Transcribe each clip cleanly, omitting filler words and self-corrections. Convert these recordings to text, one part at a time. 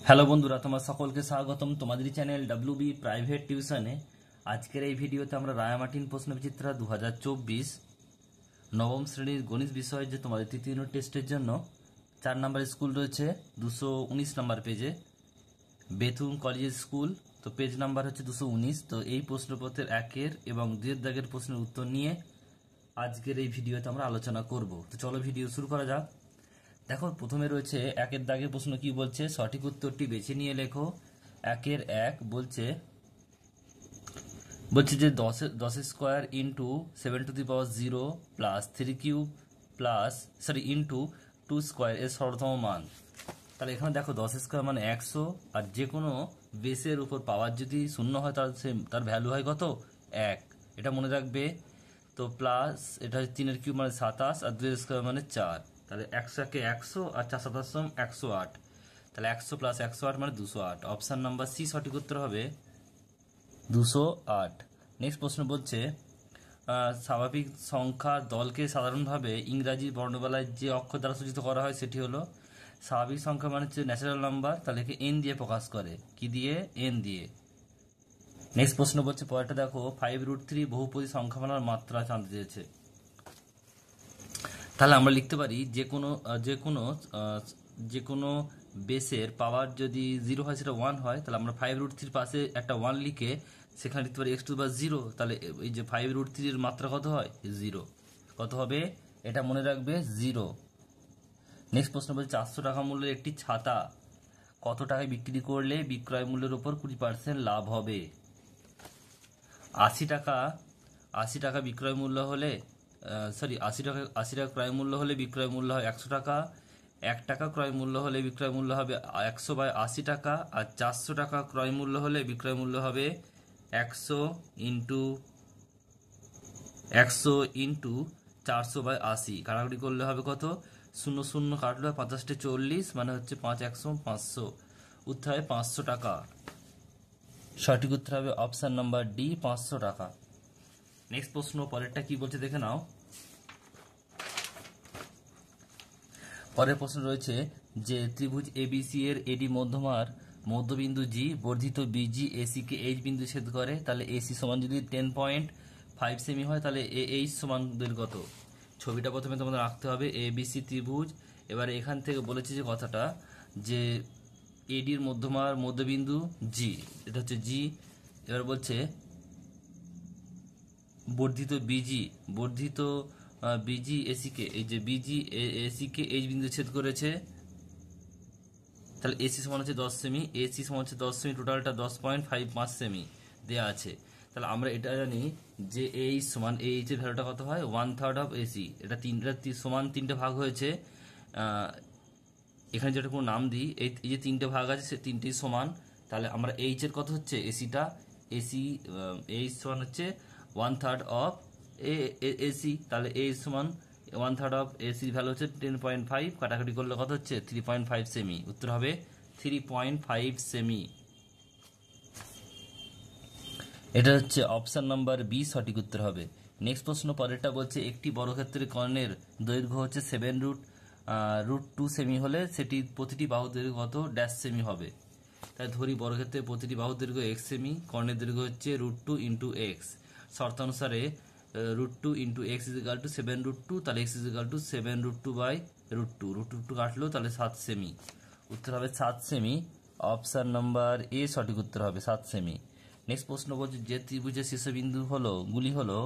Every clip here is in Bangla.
হ্যালো বন্ধুরা, তোমার সকলকে স্বাগতম তোমাদের চ্যানেল ডব্লিউবি প্রাইভেট টিউশনে। আজকের এই ভিডিওতে আমরা রায়ামার্টিন প্রশ্নবিচিত্রা 2024 নবম শ্রেণীর গণিত বিষয় যে তোমাদের তৃতীয় ইউনিট টেস্টের জন্য 4 নম্বর স্কুল রয়েছে 219 নম্বর পেজে, বেথুন কলেজ স্কুল। তো পেজ নাম্বার হচ্ছে 219। তো এই প্রশ্নপত্রের 1 এবং 2 দাগের প্রশ্নের উত্তর নিয়ে আজকের এই ভিডিওতে আমরা আলোচনা করব। তো চলো ভিডিও শুরু করা যাক। দেখো, প্রথমে রয়েছে 1 দাগের প্রশ্ন। কি বলছে? সঠিক উত্তরটি বেছে নিয়ে লেখো। 1 বলছে যে 10 square into 7⁻0 plus 3 cube plus into 2 square এর সর্বতম মান। তাহলে এখানে দেখো 10 স্কোয়ার মানে 100, আর যে কোনো বেসের উপর পাওয়ার যদি শূন্য হয় তার ভ্যালু হয় কত? 1। এটা মনে রাখবে। তো প্লাস এটা হচ্ছে 3 কিউব মানে 27, আর 2 স্কোয়ার মানে 4। তাহলে 100 100 আর 4 7 108। তাহলে 100 প্লাস 108 মানে 208। অপশান নাম্বার সি সঠিক উত্তর হবে 208। নেক্সট প্রশ্ন বলছে স্বাভাবিক সংখ্যার দলকে সাধারণভাবে ইংরাজি বর্ণমালায় যে অক্ষর দ্বারা সূচিত করা হয় সেটি হলো স্বাভাবিক সংখ্যা মানে হচ্ছে ন্যাচারাল নাম্বার। তাহলে এন দিয়ে প্রকাশ করে। কি দিয়ে? এন দিয়ে। নেক্সট প্রশ্ন বলছে, পরেরটা দেখো, 5√3 বহুপদী সংখ্যামালার মাত্রা জানতে চেয়েছে। তাহলে আমরা লিখতে পারি যে কোনো বেসের পাওয়ার যদি 0 হয়, সেটা 1 হয়, তাহলে আমরা 5√3 পাশে একটা 1 লিখে সেখানে লিখতে পারি x⁻0। তাহলে এই যে 5√3 এর মাত্রা কত হয়? 0। কত হবে? এটা মনে রাখবে, 0। নেক্সট প্রশ্ন বলছে 400 টাকা মূল্যের একটি ছাতা কত টাকায় বিক্রি করলে বিক্রয় মূল্যের উপর 20% লাভ হবে? 80 টাকা বিক্রয় মূল্য হলে 80 টাকা ক্রয় মূল্য হলে বিক্রয় মূল্য হয় 100 টাকা। 1 টাকা ক্রয় মূল্য হলে বিক্রয় মূল্য হবে 100/80 টাকা। আর 400 টাকা ক্রয় মূল্য হলে বিক্রয় মূল্য হবে 100 ইন্টু 400/80। কাটাকুটি করলে হবে কত? 0 0 কাটলে 50 40, মানে হচ্ছে 5 100 500। উত্তর হবে 500 টাকা। সঠিক উত্তর হবে অপশান নাম্বার ডি, 500 টাকা। নেক্সট প্রশ্ন, পরেরটা কি বলছে দেখে নাও। পরের প্রশ্ন রয়েছে যে ত্রিভুজ এবিসি এর এডি মধ্যমার মধ্যবিন্দু জি বর্ধিত বিজি এসি কে এইচ বিন্দু ছেদ করে। তাহলে এসি সমান যদি 10.5 সেমি হয়, তাহলে এইচ সমান কত? ছবিটা প্রথমে তোমাদের আঁকতে হবে, এবিসি ত্রিভুজ। এবারে এখান থেকে বলেছে যে কথাটা যে এডির মধ্যমার মধ্যবিন্দু জি, এটা হচ্ছে জি। এবার বলছে বর্ধিত বিজি এসিকে, এই যে বিজি এসিকে এইচ বিন্দু ছেদ করেছে। তাহলে এসি সমান হচ্ছে 10 সেমি, এসি সমান হচ্ছে 10 সেমি, টোটালটা 10.55 সেমি দেওয়া আছে। তাহলে আমরা এটা জানি যে এইচ সমান, এইচ এর ভ্যালুটা কত হয়? 1/3 অফ এসি। এটা সমান 3টে ভাগ হয়েছে। এখানে যেটা কোনো নাম দিই, এই যে 3টে ভাগ আছে, সে 3টেই সমান। তাহলে আমরা এইচ এর কত হচ্ছে? এইচ সমান হচ্ছে 1/3 অফ এসি। তাহলে এইচ সমান 1/3 অফ এসি ভ্যালু হচ্ছে 10.5। কাটাকাটি করলে কত হচ্ছে? 3.5 সেমি। উত্তর হবে 3.5 সেমি। এটা হচ্ছে অপশন নাম্বার বি, সঠিক উত্তর হবে। নেক্সট প্রশ্ন, পরেরটা বলছে একটি বর্গক্ষেত্রের কর্ণের দৈর্ঘ্য হচ্ছে 7√2 সেমি হলে সেটি প্রতিটি বাহু দৈর্ঘ্য কত ড্যাশ সেমি হবে? তাই ধরি বর্গক্ষেত্রের প্রতিটি বাহু দৈর্ঘ্য x সেমি, কর্ণের দৈর্ঘ্য হচ্ছে √2 ইন্টু এক্স। শর্তানুসারে √2 ইন্টু এক্স ইজিক্যাল টু 7√2। তাহলে x ইজিক্যাল টু 7√2/√2। √2 কাটলো, তাহলে 7 সেমি। উত্তর হবে 7 সেমি। অপশান নাম্বার এ সঠিক উত্তর হবে 7 সেমি। নেক্সট প্রশ্ন বলছে যে ত্রিভুজের শীর্ষবিন্দু গুলি হলো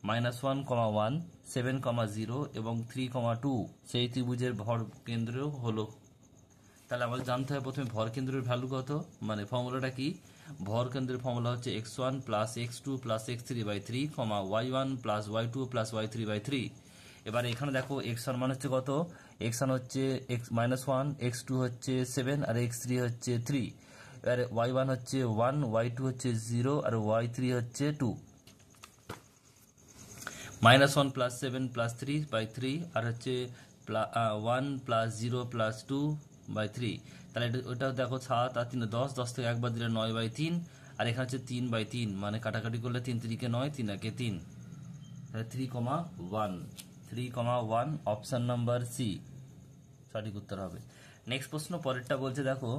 -1,1 7,0 এবং 3,2, সেই ত্রিভুজের ভর কেন্দ্র হলো। তাহলে আমাদের জানতে হবে প্রথমে ভর কেন্দ্রের ভ্যালু কত, মানে ফর্মুলাটা কি? ভর কেন্দ্রের ফর্মুলা হচ্ছে x1 plus x2 plus x3/3, y1 plus y2 plus y3/3। এবার এখানে দেখো x1 মান হচ্ছে কত? x1 হচ্ছে -1, x2 হচ্ছে 7, আর x3 হচ্ছে 3। এবারে y1 হচ্ছে 1, y2 হচ্ছে 0, আর y3 হচ্ছে 2। -1 প্লাস 7 প্লাস 3/3, আর হচ্ছে 1 প্লাস 0 প্লাস 2/3। তাহলে ওটা দেখো 7 আর 3 10, 10 থেকে একবার দিলে 9/3, আর এখানে হচ্ছে 3/3, মানে কাটাকাটি করলে 3 3 9, 3 1 3। তাহলে 3,1 অপশন নাম্বার সি সঠিক উত্তর হবে। নেক্সট প্রশ্ন, পরেরটা বলছে দেখো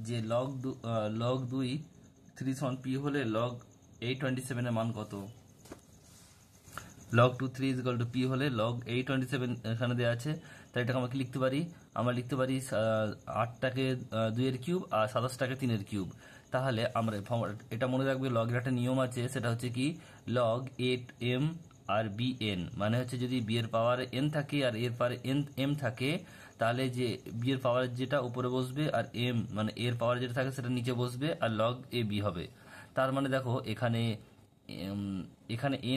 যে লগ 2 3 সমান পি হলে লগ 827 এর মান কত? log 2 3 ইকুয়াল টু পি হলে log 827 এখানে দেওয়া আছে, তাই এটাকে আমরা কি লিখতে পারি? আমরা লিখতে পারি 8টাকে 2 এর কিউব আর 27টাকে 3 এর কিউব। তাহলে আমরা এটা মনে রাখবে, লগের একটা নিয়ম আছে, সেটা হচ্ছে কি log 8m আর bn, মানে হচ্ছে যদি বি এর পাওয়ার n থাকে আর এর পাওয়ার m থাকে, তাহলে যে বি এর পাওয়ার যেটা উপরে বসবে আর m মানে এর পাওয়ার যেটা থাকে সেটা নিচে বসবে আর log a b হবে। তার মানে দেখো এখানে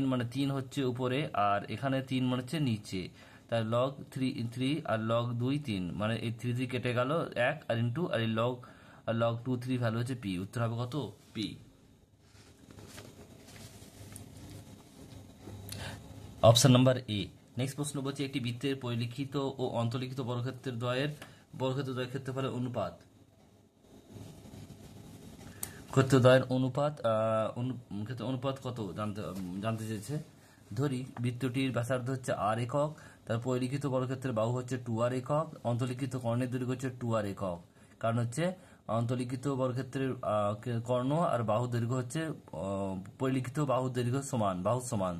n মানে 3 হচ্ছে উপরে আর এখানে 3 মানে হচ্ছে নিচে, তাই log 3 আর log 2 3, মানে এই 3 3 কেটে গেল 1 আর ইন্টু আর এই log 2 3 ভ্যালু হচ্ছে p। উত্তর হবে কত? p। Option number A. Next প্রশ্ন বলছে একটি বৃত্তের পরিলিখিত ও অন্তর্লিখিত বর্গক্ষেত্রের দ্বয়ের ক্ষেত্রফলের অনুপাত। ক্ষেত্রদ্বয়ের অনুপাত কত জানতে চেয়েছে। ধরি বৃত্তটির ব্যাসার্ধ হচ্ছে r একক, তার পরিলিখিত বর্গক্ষেত্রের বাহু হচ্ছে 2r একক, অন্তর্লিখিত কর্ণের দৈর্ঘ্য হচ্ছে 2r একক। কারণ হচ্ছে অন্তর্লিখিত বর্গক্ষেত্রের কর্ণ আর বাহু দৈর্ঘ্য হচ্ছে পরিলিখিত বাহুর দৈর্ঘ্য সমান, বাহু সমান,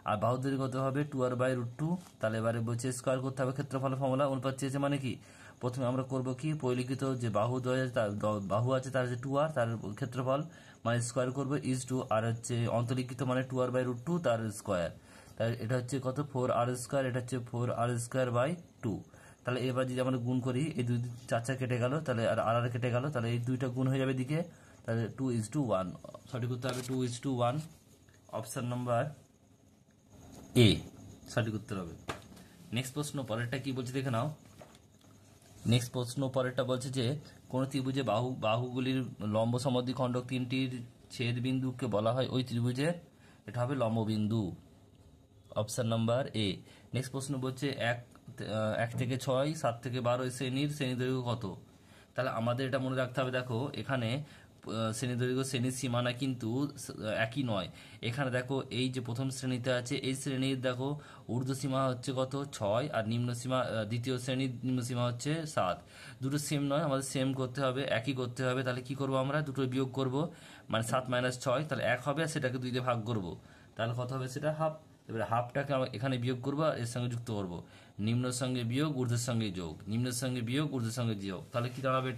আর বাহুর দৈর্ঘ্য কত হবে 2r/√2। তাহলে এবারে বলছে স্কোয়ার করতে হবে ক্ষেত্রফল ফর্মুলা। অনুপাত চেয়েছে মানে কি, প্রথমে আমরা করব কি পরিলিখিত যে বাহু আছে তার যে 2r, তার ক্ষেত্রফল মানে স্কোয়ার করবো ইজ টু, আর হচ্ছে অন্তর্লিখিত মানে 2r/√2 তার স্কোয়ার। তাই এটা হচ্ছে কত 4r স্কোয়ার, এটা হচ্ছে 4r²/2। তাহলে এবার যদি আমরা গুণ করি, এই 2 4 কেটে গেল, তাহলে আর কেটে গেল, তাহলে এই দুইটা গুণ হয়ে যাবে দিকে, তাহলে 2:1। সঠিক উত্তর হবে 2:1। অপশন নাম্বার এ সঠিক উত্তর হবে। নেক্সট প্রশ্ন পরেরটা কি বলছে দেখে নাও। নেক্সট প্রশ্ন পরেরটা বলছে যে কোন ত্রিভুজে বাহুগুলির লম্ব সমদ্বিখণ্ডক তিনটির ছেদ বিন্দুকে বলা হয় ওই ত্রিভুজের, এটা হবে লম্ববিন্দু। Option number A. নেক্সট প্রশ্ন বলছে 1 থেকে 6 7 থেকে 12 শ্রেণীর দৈর্ঘ্য কত? তাহলে আমাদের এটা মনে রাখতে হবে, দেখো এখানে শ্রেণী দৈর্ঘ্য শ্রেণীর সীমানা কিন্তু একই নয়। এখানে দেখো এই যে প্রথম শ্রেণীতে আছে, এই শ্রেণীর দেখো ঊর্ধ্ব সীমা হচ্ছে কত 6 আর নিম্ন সীমা দ্বিতীয় শ্রেণীর নিম্ন সীমা হচ্ছে 7। দুটো সেম নয়, আমাদের সেম করতে হবে, একই করতে হবে। তাহলে কি করব আমরা, দুটো বিয়োগ করব, মানে 7 - 6, তাহলে 1 হবে আর সেটাকে 2 দিয়ে ভাগ করব, তাহলে কত হবে সেটা হাফ। এবারে হাফটাকে আমরা এখানে বিয়োগ করবো আর এর সঙ্গে যুক্ত করব, নিম্নের সঙ্গে বিয়োগ ঊর্ধ্বের সঙ্গে যোগ, নিম্নের সঙ্গে বিয়োগ ঊর্ধ্বের সঙ্গে যোগ, তাহলে কি দাঁড়াবে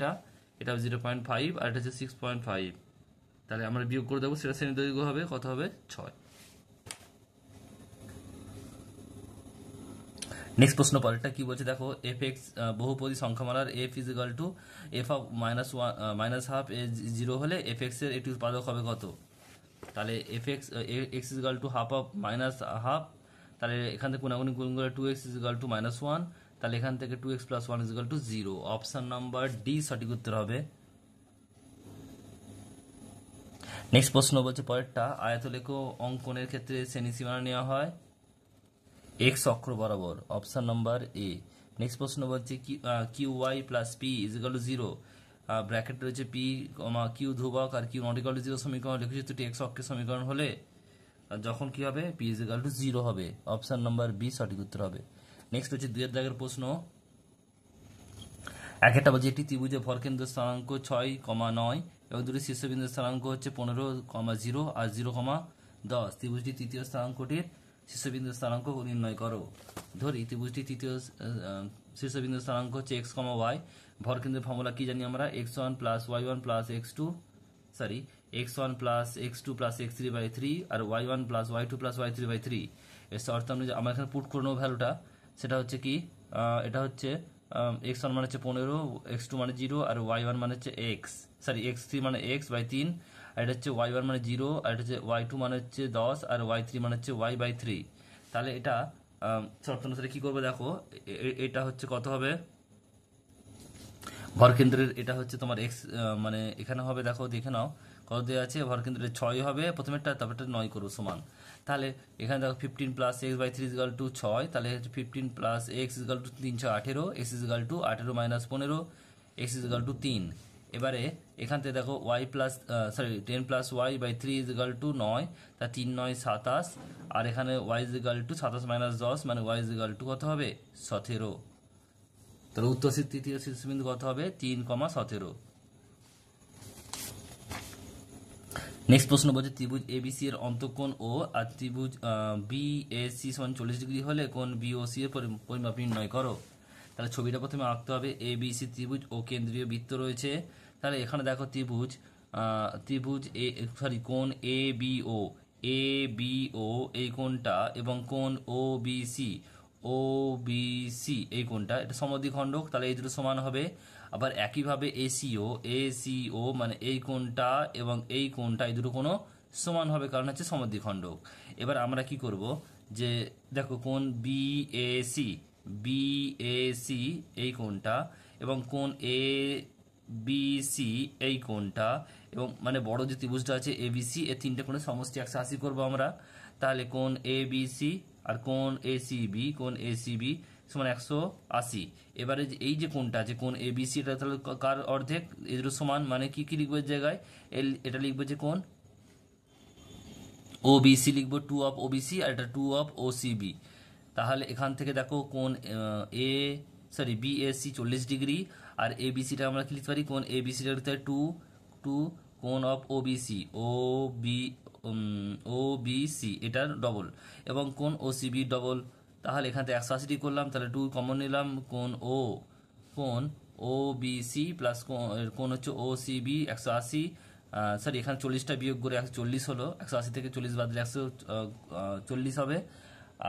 এটা 0.5 আর এটা হচ্ছে 6.5। তাহলে আমরা বিয়োগ করে দেবো, সেটা শ্রেণী দৈর্ঘ্য হবে কত হবে 6। নেক্সট প্রশ্ন পরেরটা কি বলছে দেখো, f(x) বহুপদী সংখ্যামালার f of -1 0 হলে f(x) এর একটি উৎপাদক হবে কত? তাহলে x half of -half, তাহলে এখান থেকে কোনাগুনি গুণ করে 2x -1, তাহলে এখান থেকে 2x + 1 0। অপশন নাম্বার ডি সঠিক উত্তর হবে। নেক্সট প্রশ্ন বলছে পরেরটা, আয়তলেখ অঙ্কনের ক্ষেত্রে শ্রেণী সীমানা নেওয়া হয় x অক্ষ বরাবর। Option number A. নেক্সট প্রশ্ন বলছে qy + p = 0, ব্র্যাকেট রয়েছে p, q ধ্রুবক আর q ≠ 0 সমীকরণ লেখচিত্রটি x অক্ষের সমীকরণ হলে যখন কি হবে p = 0 হবে। অপশন নাম্বার বি সঠিক উত্তর হবে। নেক্সট হচ্ছে 2 এর দাগের প্রশ্ন। একটা বলছে একটি ত্রিভুজে ভরকেন্দ্র স্থানাঙ্ক 6,9 এবং দুটি শীর্ষবিন্দুর স্থানাঙ্ক হচ্ছে 15,0 আর 0,10। ত্রিভুজটি তৃতীয় স্থানাঙ্কটির শীর্ষবিন্দুর স্থানাঙ্ক নির্ণয় করো। ধরি ত্রিভুজটি তৃতীয় শীর্ষবিন্দুর স্থানাঙ্ক হচ্ছে x, y। ভরকেন্দ্রের ফর্মুলা কি জানি আমরা, x1 + y1 + x2 + x3/3 আর y1 + y2 + y3/3। এর অর্থ আমরা এখানে পুট করে নেবো ভ্যালুটা, সেটা হচ্ছে কি এটা হচ্ছে x1 মানে হচ্ছে 15, x2 মানে 0 আর y1 মানে হচ্ছে x3 মানে x/3, আর এটা হচ্ছে y1 মানে 0 আর এটা হচ্ছে y2 মানে হচ্ছে 10 আর y3 মানে হচ্ছে y/3। তাহলে এটা শর্ত অনুসারে কি করবে দেখো, এটা হচ্ছে কত হবে ভরকেন্দ্রের, এটা হচ্ছে তোমার x, মানে এখানে হবে দেখো দেখে নাও কত দেওয়া আছে, ভরকেন্দ্রের 6 হবে প্রথমেরটা, তারপরটা 9 করবো সমান। তাহলে এখানে দেখো 15 + x/3 = 6, তাহলে 15 + x = 318, x = 18 - 15, x = 3। এবারে এখান থেকে দেখো 10 + y/3 = 9, তা 3 9 27, আর এখানে y = 27 - 10, মানে y = কত হবে 17। তাহলে উত্তর তৃতীয় শীর্ষবিন্দু কত হবে 3,17। নেক্সট প্রশ্ন বলছে ত্রিভুজ এবিসি এর অন্তঃকোণ ও আর ত্রিভুজ বিএসি সমান 40 ডিগ্রি হলে কোণ বিওসি এর পরিমাপ নির্ণয় করো। তাহলে ছবিটা প্রথমে আঁকতে হবে। এ বিসি ত্রিভুজ ও কেন্দ্রীয় বৃত্ত রয়েছে। তাহলে এখানে দেখো ত্রিভুজ ত্রিভুজ কোণ এ বিও এই কোণটা এবং কোণ ও বিসি এই কোণটা এটা সমদ্বিখণ্ডক, তাহলে এই দুটো সমান হবে। আবার একইভাবে এসিও মানে এই কোণটা এবং এই কোণটা এই দুটো কোনো সমান হবে, কারণ হচ্ছে সমদ্বিখণ্ডক। এবার আমরা কি করব, যে দেখো কোণ বিএসি এই কোণটা এবং কোণ এ বিসি এই কোণটা এবং মানে বড় যে ত্রিভুজটা আছে এবিসি এর তিনটে কোণের সমষ্টি 180 করবো আমরা। তাহলে কোণ এবিসি আর কোণ এসিবি সমান 180। এবারে এই যে কোণটা আছে কোণ এবিসি এটা তাহলে কার অর্ধেক, এই দুটো সমান, মানে কি কি লিখবো এর জায়গায়, এটা লিখবো যে কোণ ওবিসি লিখবো 2 অফ ওবিসি আর এটা 2 অফ ওসিবি। তাহলে এখান থেকে দেখো কোণ বিএসসি 40 ডিগ্রি আর এবিসিটা আমরা কি লিখতে পারি, কোণ এবিসিটা লিখতে পারি 2 কোণ অফ ওবিসি এটার ডবল এবং কোণ ওসিবি ডবল। তাহলে এখান থেকে 180 করলাম, তাহলে 2 কমন নিলাম, কোণ ওবিসি প্লাস কোণ হচ্ছে ওসিবি 180, এখানে 40টা বিয়োগ করে 140 হলো, 180 থেকে 40 বাদ দিলে 140 হবে।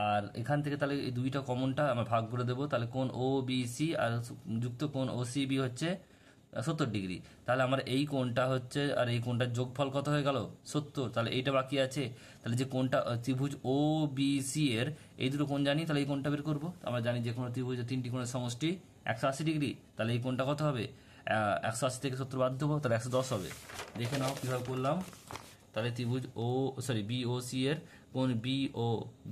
আর এখান থেকে তাহলে এই দুইটা কমনটা আমরা ভাগ করে দেবো, তাহলে কোণ ওবিসি আর যুক্ত কোণ ওসিবি হচ্ছে 70 ডিগ্রি। তাহলে আমার এই কোণটা হচ্ছে আর এই কোণটার যোগফল কত হয়ে গেল 70। তাহলে এইটা বাকি আছে, তাহলে যে কোণটা ত্রিভুজ ও বিসি এর এই দুটো কোণ জানি, তাহলে এই কোণটা বের করবো। আমরা জানি যে কোনো ত্রিভুজের তিনটি কোণের সমষ্টি 180 ডিগ্রি, তাহলে এই কোণটা কত হবে 180 থেকে 70 বাদ দেবো, তাহলে 110 হবে। দেখে নাও কীভাবে করলাম। তাহলে ত্রিভুজ বিওসি এর কোণ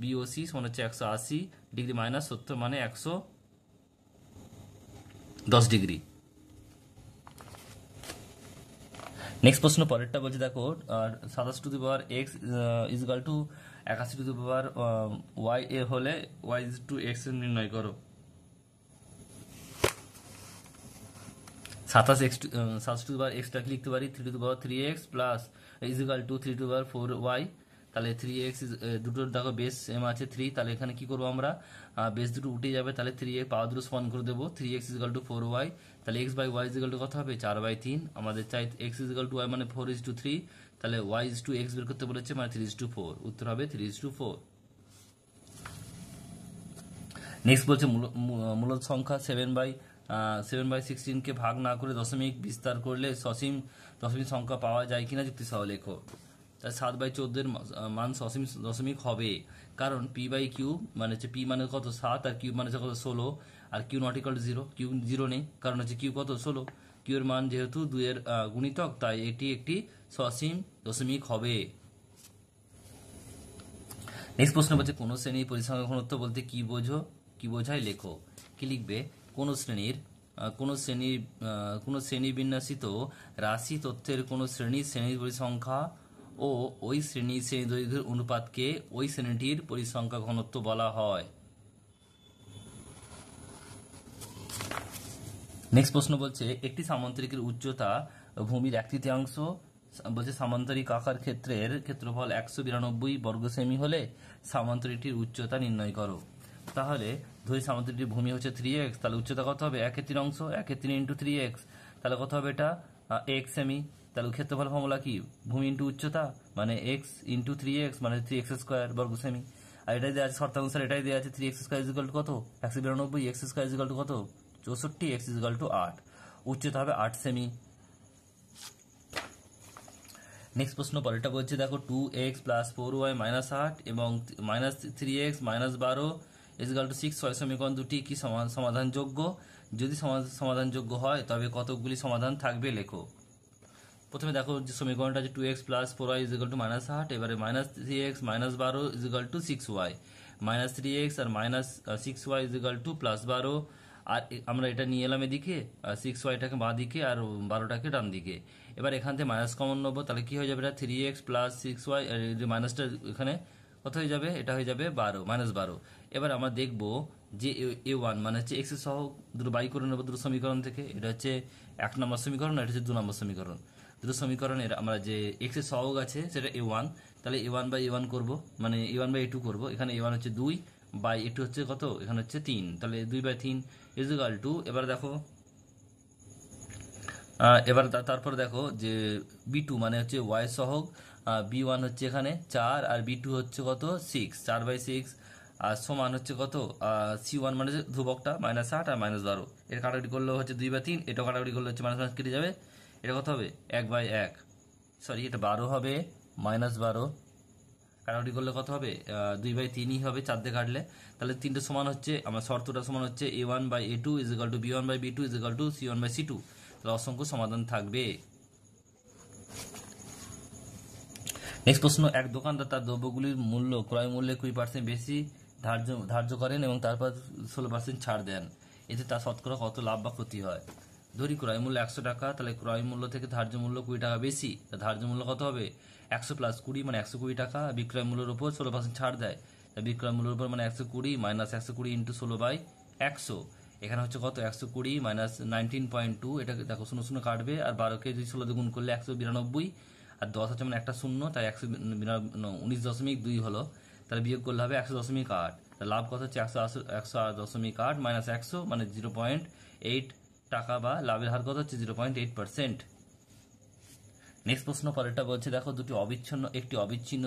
বিওসি সমান হচ্ছে 180 ডিগ্রি মাইনাস 70 মানে 110 ডিগ্রি। নেক্সট প্রশ্ন পরেরটা বলছে দেখো 27 to the power x is equal to 81 to the power y এ হলে ওয়াই ইজ টু এক্স নির্ণয় করো। 27 টু দি পাওয়ার এক্সটাকে লিখতে পারি 3 to the power 3x plus is equal to 3 to the power 4y। তাহলে 3x দুটোর দেখো বেস সেম আছে 3, তাহলে এখানে কি করবো আমরা, বেস দুটো উঠে যাবে, তাহলে 3x পাওয়ার দুটো সমান করে দেবো, 3x ইজগাল টু 4y। তাহলে x by y is equal to কত হবে 4/3। আমাদের চাই x ইজগাল টু y মানে 4:3, তাহলে y ইজ টু x বের করতে বলেছে মানে 3:4, উত্তর হবে 3:4। নেক্সট বলছে মূলদ সংখ্যা 7/16 কে ভাগ না করে দশমিক বিস্তার করলে সসীম দশমিক সংখ্যা পাওয়া যায় কিনা যুক্তি সহ লেখো। তাই 7/14 মান সসীম দশমিক হবে, কারণ p/q মানে হচ্ছে p মানে কত 7 আর q মানে হচ্ছে কত 16 আর q not equal to 0, q 0 নেই, কারণ হচ্ছে q কত 16, q এর মান যেহেতু 2 এর গুণিতক তাই এটি একটি সসীম দশমিক হবে। নেক্সট প্রশ্ন বলছে কোন শ্রেণীর পরিসংখ্যান ঘনত্ব বলতে কি বোঝায় লেখো। কি লিখবে, কোন শ্রেণী বিন্যাসিত রাশি তথ্যের কোন শ্রেণীর পরিসংখ্যা ও ওই শ্রেণী দৈর্ঘ্যের অনুপাতকে ওই শ্রেণীটির পরিসংখ্যা ঘনত্ব বলা হয়। নেক্সট প্রশ্ন বলছে একটি সামান্তরিকের উচ্চতা ভূমির 1/3 বলছে সামান্তরিক আকার ক্ষেত্রফল 192 বর্গ সেমি হলে সামান্তরিকটির উচ্চতা নির্ণয় করো। তাহলে ধরি সামান্তরিকটির ভূমি হচ্ছে 3x, তাহলে উচ্চতা কত হবে 1/3, 1/3 ইন্টু 3x, তাহলে কত হবে এটা x সেমি। তাহলে ক্ষেত্রফল ফর্মুলা কি, ভূমি ইন্টু উচ্চতা মানে x ইন্টু 3x মানে 3x স্কোয়ার বর্গ সেমি। আর এটাই দেওয়া আছে শর্তানুসারে, এটাই দেওয়া আছে 3x square is equal two কত 192, x square is equal two কত 64, x ইজ ইকুয়াল টু 8, উচ্চতা হবে 8 সেমি। নেক্সট প্রশ্ন পরেরটা বলছে দেখো 2x প্লাস 4y মাইনাস 8 এবং minus 3x minus 12 is equal two 6, 6 সমীকরণ দুটি কি সমাধানযোগ্য, যদি সমাধানযোগ্য হয় তবে কতগুলি সমাধান থাকবে লেখো। প্রথমে দেখো যে সমীকরণটা আছে 2x plus 4y is equal to minus 8, এবারে minus 3x minus 12 is equal to 6y, minus 3x আর minus 6y is equal to plus 12, আর আমরা এটা নিয়ে এলাম এদিকে 6yটাকে বাঁ দিকে আর 12টাকে ডান দিকে। এবার এখান থেকে মাইনাস কমন নেবো, তাহলে কি হয়ে যাবে এটা 3x প্লাস 6y, মাইনাসটা এখানে কত হয়ে যাবে, এটা হয়ে যাবে 12 মাইনাস 12। এবার আমরা দেখবো যে a1 মানে হচ্ছে x সহ দুটো বাই করে নেবো দুটো সমীকরণ থেকে, এটা হচ্ছে 1 নম্বর সমীকরণ, এটা হচ্ছে 2 নম্বর সমীকরণ। দুটো সমীকরণের আমরা যে এক্স এর সহগ আছে সেটা a1, তাহলে a1 বাই a1 করব, মানে a1 বাই a2 করব। এখানে a1 হচ্ছে 2 বাই a2 হচ্ছে কত, এখানে হচ্ছে 3, তাহলে 2 বাই 3 ইকুয়াল টু, এবার দেখো তারপর দেখো যে b2 মানে হচ্ছে y সহগ, b1 হচ্ছে এখানে 4 আর b2 হচ্ছে কত 6, 4 বাই 6 আর সমান হচ্ছে কত c1 মানে হচ্ছে ধ্রুবকটা -8 আর -12, এর কাটাকুটি করলে হচ্ছে 2 বাই 3, এটা কাটাকুটি করলে হচ্ছে মাইনাস কেটে যাবে, এটা কত হবে 1 বাই 1, সরি এটা 12 হবে, -12 কাটাকুটি করলে কত হবে 2 বাই 3ই হবে 4 দিয়ে কাটলে, তাহলে তিনটে সমান হচ্ছে, আমার শর্তটা সমান হচ্ছে a1 by a2 equal to b1 by b2 equal to c1 by c2, তাহলে অসংখ্য সমাধান থাকবে। নেক্সট প্রশ্ন, এক দোকানদার তার দ্রব্যগুলির মূল্য ক্রয় মূল্যে 20% বেশি ধার্য করেন এবং তারপর 16% ছাড় দেন, এতে তার শতকরা কত লাভ বা ক্ষতি হয়? ধরি ক্রয় মূল্য 100 টাকা, তাহলে ক্রয় মূল্য থেকে ধার্য মূল্য 20 টাকা বেশি, তা ধার্য মূল্য কত হবে 100 প্লাস 20 মানে 120 টাকা, বিক্রয় মূল্যের উপর 16% ছাড় দেয়, তা বিক্রয় মূল্যের উপর মানে 120 মাইনাস 120 ইন্টু 16 বাই 100, এখানে হচ্ছে কত 120 মাইনাস 19.2, এটা দেখো 0 0 কাটবে, আর 12কে যদি 16 দিয়ে গুণ করলে 192, আর 10 হচ্ছে মানে একটা শূন্য, তাই 119.2 হলো, তাহলে বিয়োগ করলে হবে 100.8, লাভ কত হচ্ছে 108.8 মাইনাস 100 মানে 0.8 টাকা, বা লাভের হার কত হচ্ছে 0.8%। নেক্সট প্রশ্ন পরেরটা বলছে দেখো, একটি অবিচ্ছিন্ন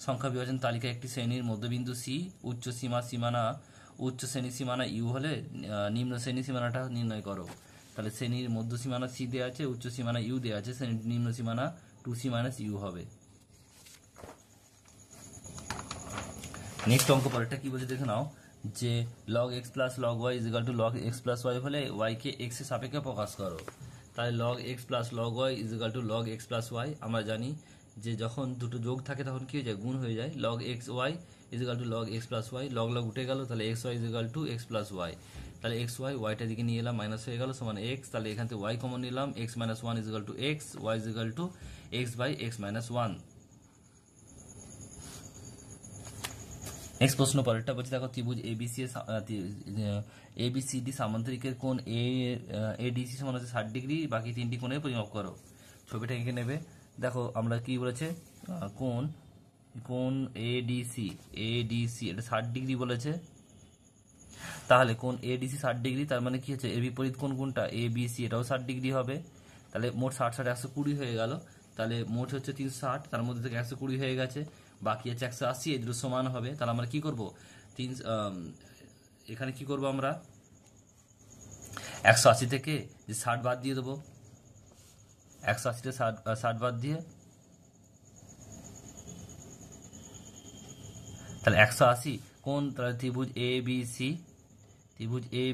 সংখ্যা বিভাজন তালিকা একটি শ্রেণীর মধ্যবিন্দু সি, উচ্চ শ্রেণীর সীমানা ইউ হলে নিম্ন শ্রেণীর সীমানাটা নির্ণয় করো। তাহলে শ্রেণীর মধ্য সীমানা সি দেওয়া আছে, উচ্চ সীমানা ইউ দেওয়া আছে, শ্রেণীর নিম্ন সীমানা 2c মাইনাস ইউ হবে। নেক্সট অঙ্ক পরেরটা কি বলছে দেখে নাও, যে log x plus log y is equal two log x plus y হলে y কে x এর সাপেক্ষে প্রকাশ করো। তাহলে log x plus log y is equal two log x plus y, আমরা জানি যে যখন দুটো যোগ থাকে তখন কি হয়ে যায়, গুণ হয়ে যায়, log x y is equal two log x plus y, log log উঠে গেল, তাহলে x y is equal to x plus y, তাহলে x y yটা দিকে নিয়ে এলাম মাইনাস হয়ে গেল সমান x, তাহলে এখান থেকে y কমন নিলাম, x minus 1 is equal to x, y is equal to x by x minus 1। Next প্রশ্ন পরেরটা বলছে দেখো, ত্রিভুজ এবিসিডি সামান্তরিকের কোণ এডিসি সমান হচ্ছে 60 ডিগ্রি, বাকি তিনটি কোণের পরিমাপ করো। ছবিটা এঁকে নেবে, দেখো আমরা কি বলেছে, কোণ এডিসি এটা 60 ডিগ্রি বলেছে, তাহলে কোণ এডিসি 60 ডিগ্রি, তার মানে কি হচ্ছে এর বিপরীত কোণ কোনটা এবিসি, এটাও 60 ডিগ্রি হবে, তাহলে মোট 60 60 120 হয়ে গেল, তাহলে মোট হচ্ছে 360, তার মধ্যে থেকে 120 হয়ে গেছে, বাকি আছে 180, এই দুটো সমান হবে, তাহলে আমরা কি করব এখানে কি করব, আমরা 180 থেকে যে 60 বাদ দিয়ে দেবো, 180 থেকে 60 বাদ দিয়ে, তাহলে 180 কোন, তাহলে ত্রিভুজ এ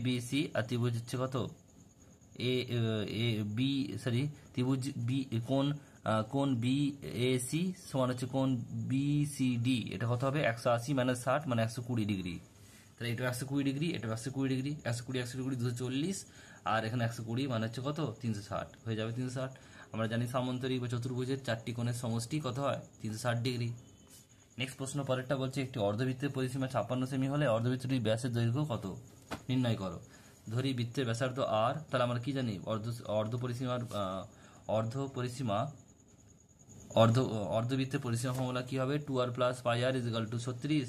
বি সি আর ত্রিভুজ হচ্ছে কত ত্রিভুজ বি, কোন বি এ সি সমান হচ্ছে কোন বি সি ডি, এটা কত হবে 180 মাইনাস 60 মানে 120 ডিগ্রি, তাহলে এটা 120 ডিগ্রি, এটা 120 ডিগ্রি, 120 240, আর এখানে 120 মানে হচ্ছে কত 360 হয়ে যাবে 360। আমরা জানি সামান্তরিক বা চতুর্ভুজের চারটি কোণের সমষ্টি কত হয় 360 ডিগ্রি। নেক্সট প্রশ্ন পরেরটা বলছে, একটি অর্ধবৃত্তের পরিসীমা 56 সেমি হলে অর্ধবৃত্তটির ব্যাসের দৈর্ঘ্য কত নির্ণয় করো। ধরি বৃত্তের ব্যাসার্ধ r, তাহলে আমরা কি জানি অর্ধবৃত্তের পরিসীমা ফর্মুলা কি হবে 2r plus pi r is equal to 36,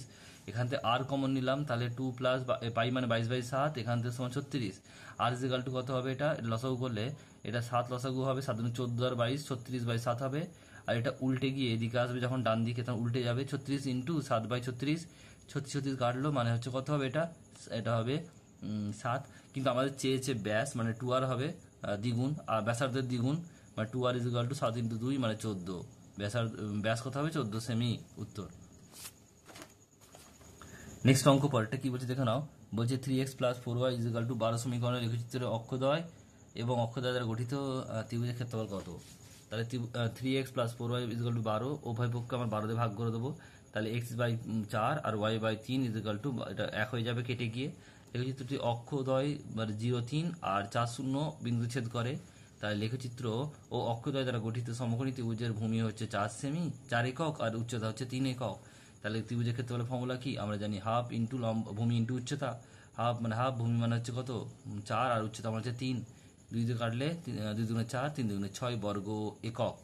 এখান থেকে r কমন নিলাম, তাহলে 2 প্লাস পাই মানে 22/7, এখান থেকে সমান 36, r ইজ ইকুয়াল টু কত হবে, এটা লসাগু করলে এটা 7 লসাগু হবে, 7 14 আর 22 36/7 হবে, আর এটা উল্টে গিয়ে এদিকে আসবে, যখন ডান দিকে তখন উল্টে যাবে, 36 ইন্টু 7/36, 36 কাটলো মানে হচ্ছে কত হবে, এটা হবে 7, কিন্তু আমাদের চেয়েছে ব্যাস মানে 2r হবে দ্বিগুণ, আর ব্যাসার্ধের দ্বিগুণ মানে 2r is equal two 7 into 2 মানে 14, ব্যাস কত হবে 14 সেমি, উত্তর। নেক্সট অঙ্ক পরেরটা কি বলছে দেখে নাও, বলছে 3x plus 4y is equal two 12 সমীকরণের লেখচিত্রের অক্ষদ্বয় এবং অক্ষদ্বয় দ্বারা গঠিত ত্রিভুজের ক্ষেত্রফল কত। তাহলে 3x plus 4y is equal two 12, উভয় পক্ষে আমরা 12 দিয়ে ভাগ করে দেবো, তাহলে x বাই 4 আর y by 3 is equal to, এটা 1 হয়ে যাবে কেটে গিয়ে, লেখচিত্রটি অক্ষদ্বয় মানে 0 3 আর 4 0 বিন্দু ছেদ করে, তাই লেখচিত্র ও অক্ষদ্বয় দ্বারা গঠিত সমকোণী ত্রিভুজের ভূমি হচ্ছে 4 সেমি 4 একক আর উচ্চতা হচ্ছে 3 একক। তাহলে ত্রিভুজের ক্ষেত্রফলের ফর্মুলা কি, আমরা জানি হাফ ইন্টু ভূমি ইন্টু উচ্চতা, হাফ মানে হাফ, ভূমি মানে হচ্ছে কত 4 আর উচ্চতা মানে হচ্ছে 3, 2 দিয়ে কাটলে 2 দুগুণে 4, 3 দুগুণে 6 বর্গ একক।